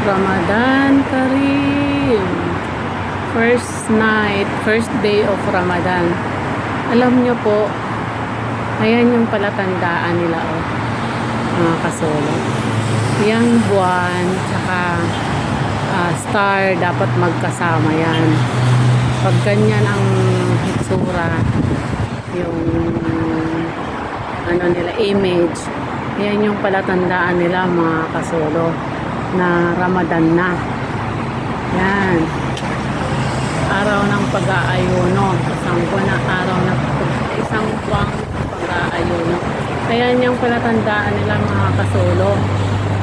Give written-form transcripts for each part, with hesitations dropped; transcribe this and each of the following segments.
Ramadan Kareem. First night, first day of Ramadan. Alam nyo po, ayan yung palatandaan nila, oh, mga kasolo. Yang buwan, tsaka star, dapat magkasama yan. Pag ganyan ang hitsura, yung ano nila, image, yan yung palatandaan nila, mga kasolo, na Ramadan na. Yan. Araw ng pag-aayuno. Isang buwang pag-aayuno. Ayan yung palatandaan nila, mga kasolo.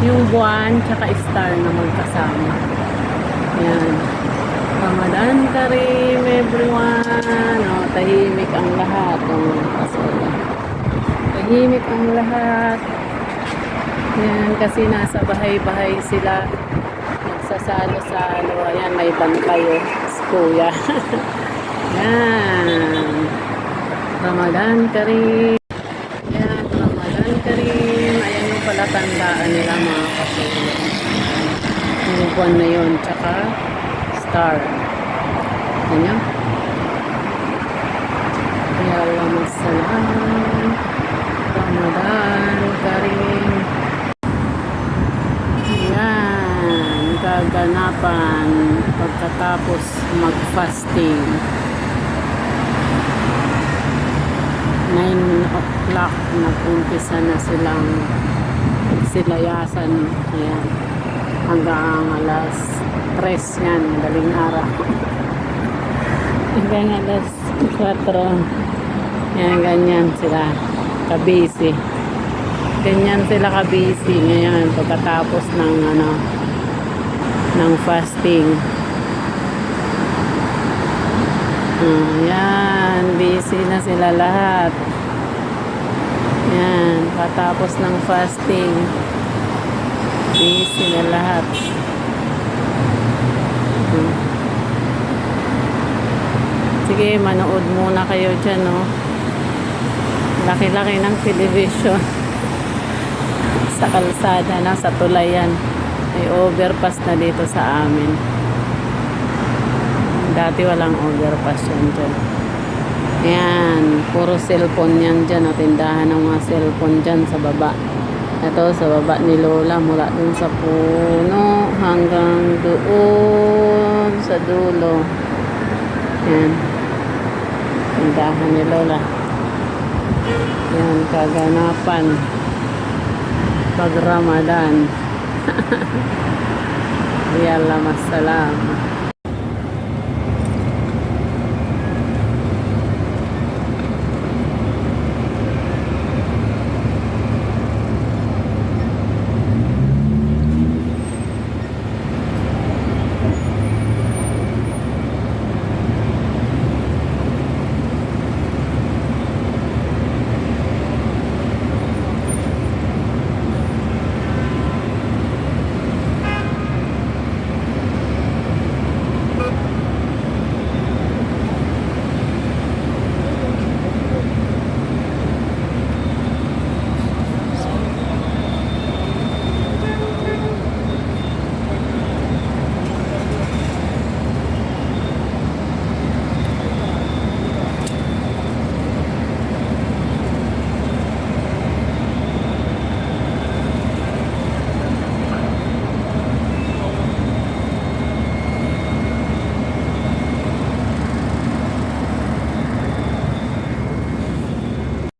Yung buwan, tsaka star na magkasama. Yan. Ramadan Kareem, everyone. O, tahimik ang lahat, mga kasolo. Tahimik ang lahat. Yan, kasi nasa bahay-bahay sila. Nagsasalo-salo. Ayan, may bantay, oh. Kuya. Yan. Ramadan Kareem. Yan, Ramadan Kareem. Ayan yung palatandaan nila, mga kasolo. Yung buwan na yun, tsaka star. Ayan. Ya Allah, masalam. Ramadan Kareem. Yan, kaganapan pagkatapos mag-fasting. 9 o'clock nag-umpisa na silang silayasan. Ayan, hanggang alas 3 yan, daling araw. Hanggang alas 4. Yan, ganyan sila kabisi. Ganyan sila kabisi ngayon pagkatapos ng ng fasting. Yan, busy na sila lahat. Yan, pagkatapos ng fasting, busy na lahat. Sige, manood muna kayo dyan, no? Laki-laki ng television. Sa kalsada na, sa tulayan. May overpass na dito sa amin. Dati walang overpass yan dyan. Ayan, puro cellphone yan dyan. O, tindahan ng mga cellphone dyan sa baba. Ito, sa baba ni Lola, mula dun sa puno hanggang doon sa dulo. Ayan. Tindahan ni Lola. Yan, kaganapan pag Ramadan. Ya Allah, masalam.